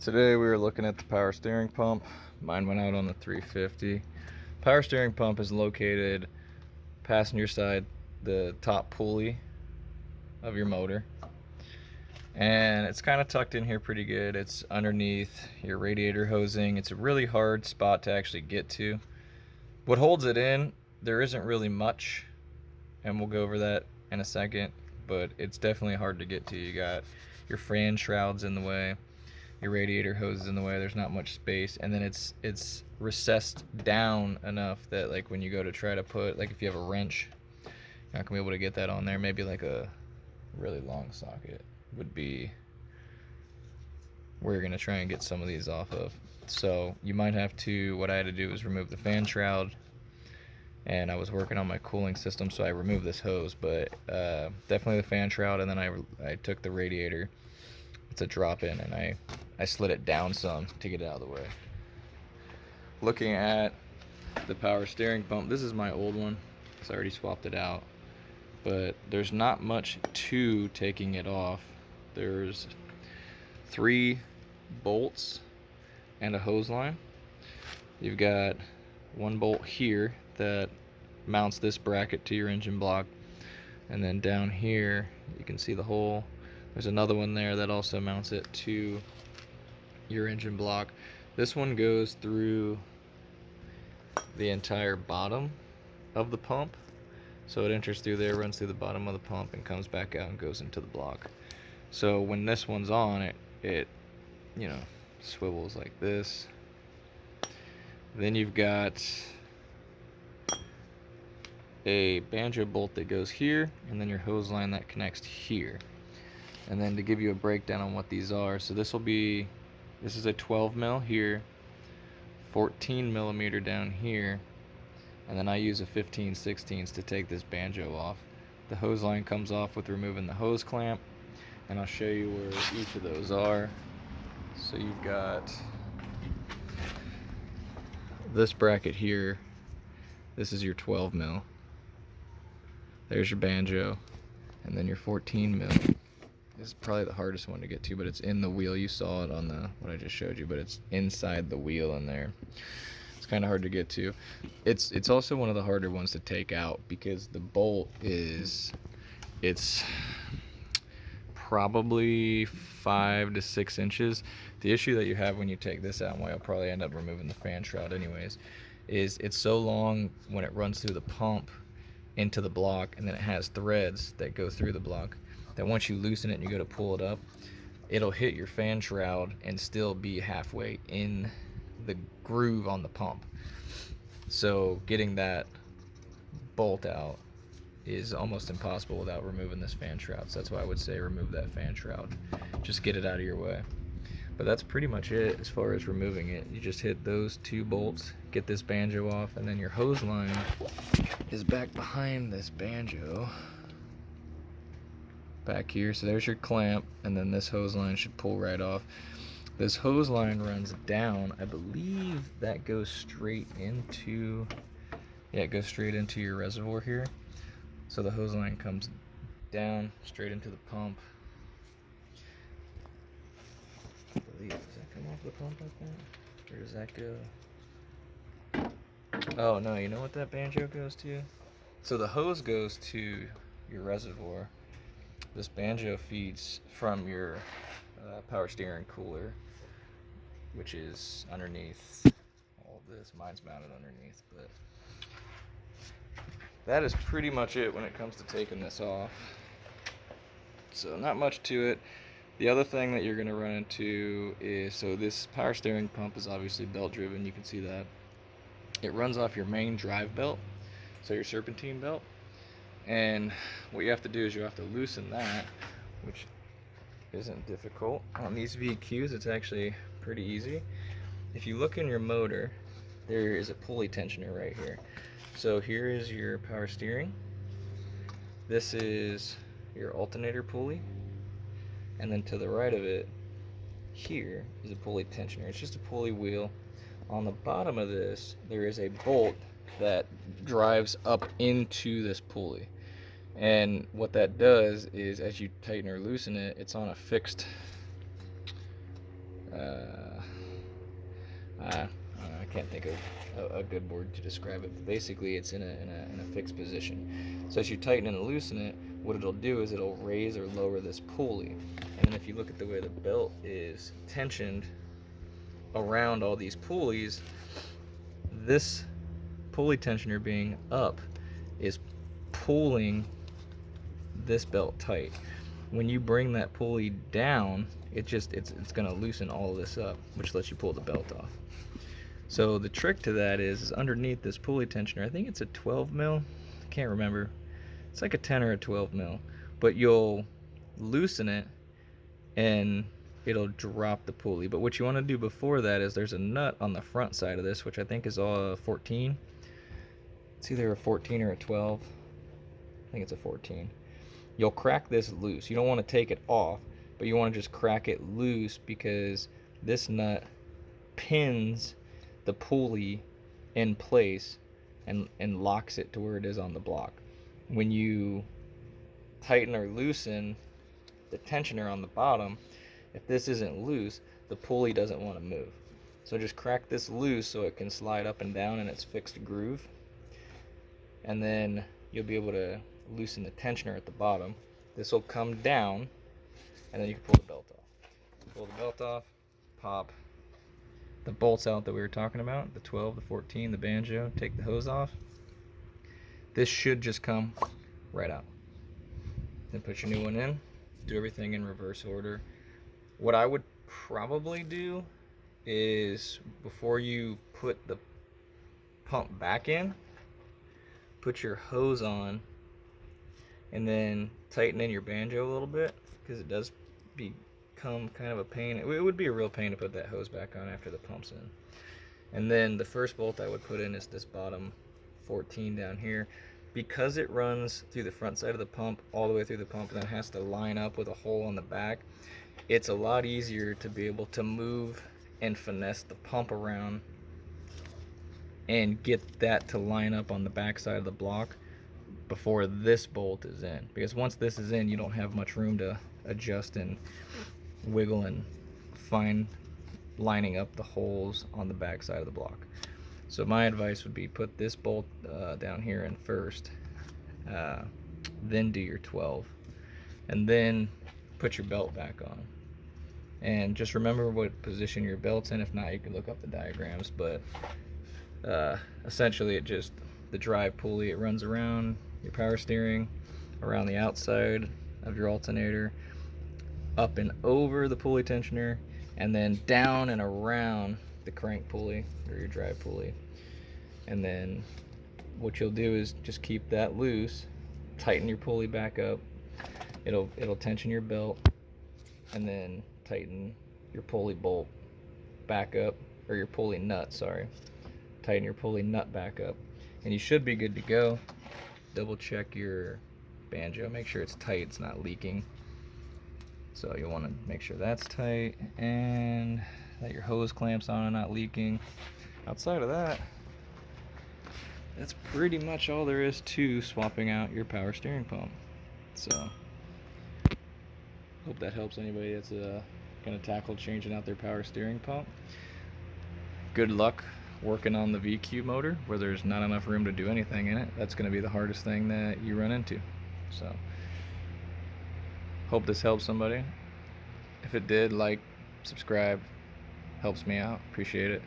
Today we were looking at the power steering pump. Mine went out on the 350. Power steering pump is located passenger side, the top pulley of your motor. And it's kind of tucked in here pretty good. It's underneath your radiator hosing. It's a really hard spot to actually get to. What holds it in, there isn't really much, and we'll go over that in a second, but it's definitely hard to get to. You got your fan shrouds in the way, your radiator hose is in the way, there's not much space, and then it's recessed down enough that like when you go to try to put, like if you have a wrench, you're not gonna be able to get that on there. Maybe like a really long socket would be where you're gonna try and get some of these off of. So you might have to, what I had to do was remove the fan shroud, and I was working on my cooling system, so I removed this hose, but definitely the fan shroud, and then I took the radiator. It's a drop in, and I slid it down some to get it out of the way. Looking at the power steering pump, this is my old one, so I already swapped it out, but there's not much to taking it off. There's 3 bolts and a hose line. You've got 1 bolt here that mounts this bracket to your engine block, and then down here you can see the hole. There's another one there that also mounts it to your engine block. This one goes through the entire bottom of the pump, so it enters through there, runs through the bottom of the pump, and comes back out and goes into the block. So when this one's on, it you know, swivels like this. Then you've got a banjo bolt that goes here, and then your hose line that connects here. And then to give you a breakdown on what these are, so this is a 12 mil here, 14 millimeter down here, and then I use a 15/16 to take this banjo off. The hose line comes off with removing the hose clamp, and I'll show you where each of those are. So you've got this bracket here. This is your 12 mil. There's your banjo, and then your 14 mil. This is probably the hardest one to get to, but it's in the wheel. You saw it on the what I just showed you, but it's inside the wheel in there. It's kind of hard to get to. It's also one of the harder ones to take out because the bolt it's probably 5 to 6 inches. The issue that you have when you take this out, and why I'll probably end up removing the fan shroud anyways, is it's so long when it runs through the pump into the block, and then it has threads that go through the block, that once you loosen it and you go to pull it up, it'll hit your fan shroud and still be halfway in the groove on the pump. So getting that bolt out is almost impossible without removing this fan shroud. So that's why I would say remove that fan shroud. Just get it out of your way. But that's pretty much it as far as removing it. You just hit those 2 bolts, get this banjo off, and then your hose line is back behind this banjo. Back here, so there's your clamp, and then this hose line should pull right off. This hose line runs down. I believe that goes straight into, yeah, it goes straight into your reservoir here. So the hose line comes down straight into the pump. I believe, does that come off the pump like that? Or does that go? Oh no, you know what that banjo goes to? So the hose goes to your reservoir. This banjo feeds from your power steering cooler, which is underneath all this. Mine's mounted underneath, but that is pretty much it when it comes to taking this off. So not much to it. The other thing that you're going to run into is, so this power steering pump is obviously belt driven, you can see that. It runs off your main drive belt, so your serpentine belt. And what you have to do is you have to loosen that, which isn't difficult. On these VQs, it's actually pretty easy. If you look in your motor, there is a pulley tensioner right here. So here is your power steering. This is your alternator pulley. And then to the right of it, here is a pulley tensioner. It's just a pulley wheel. On the bottom of this, there is a bolt that drives up into this pulley, and what that does is as you tighten or loosen it, it's on a fixed can't think of a good word to describe it, but basically it's in a fixed position. So as you tighten and loosen it, what it'll do is it'll raise or lower this pulley. And then if you look at the way the belt is tensioned around all these pulleys, this pulley tensioner being up is pulling this belt tight. When you bring that pulley down, it's going to loosen all of this up, which lets you pull the belt off. So the trick to that is underneath this pulley tensioner, I think it's a 12 mil, I can't remember. It's like a 10 or a 12 mil, but you'll loosen it and it'll drop the pulley. But what you want to do before that is there's a nut on the front side of this, which I think is all 14. It's either a 14 or a 12. I think it's a 14. You'll crack this loose. You don't want to take it off, but you want to just crack it loose because this nut pins the pulley in place and locks it to where it is on the block. When you tighten or loosen the tensioner on the bottom, if this isn't loose, the pulley doesn't want to move. So just crack this loose so it can slide up and down in its fixed groove, and then you'll be able to loosen the tensioner at the bottom. This will come down, and then you can pull the belt off. Pull the belt off, pop the bolts out that we were talking about, the 12, the 14, the banjo, take the hose off. This should just come right out. Then put your new one in, do everything in reverse order. What I would probably do is before you put the pump back in, put your hose on and then tighten in your banjo a little bit, because it does become kind of a pain. It would be a real pain to put that hose back on after the pump's in. And then the first bolt I would put in is this bottom 14 down here. Because it runs through the front side of the pump all the way through the pump and then has to line up with a hole on the back, it's a lot easier to be able to move and finesse the pump around and get that to line up on the back side of the block before this bolt is in. Because once this is in, you don't have much room to adjust and wiggle and find lining up the holes on the back side of the block. So my advice would be put this bolt down here in first, then do your 12, and then put your belt back on. And just remember what position your belt's in. If not, you can look up the diagrams, but essentially the drive pulley, it runs around your power steering, around the outside of your alternator, up and over the pulley tensioner, and then down and around the crank pulley or your drive pulley. And then what you'll do is just keep that loose, tighten your pulley back up, it'll tension your belt, and then tighten your pulley bolt back up, or your pulley nut, sorry. Tighten your pulley nut back up, and you should be good to go. Double check your banjo, make sure it's tight, it's not leaking. So you'll want to make sure that's tight and that your hose clamps on and not leaking. Outside of that, that's pretty much all there is to swapping out your power steering pump. So hope that helps anybody that's going to tackle changing out their power steering pump. Good luck working on the VQ motor where there's not enough room to do anything in it. That's going to be the hardest thing that you run into. So hope this helps somebody. If it did, like, subscribe, helps me out, appreciate it.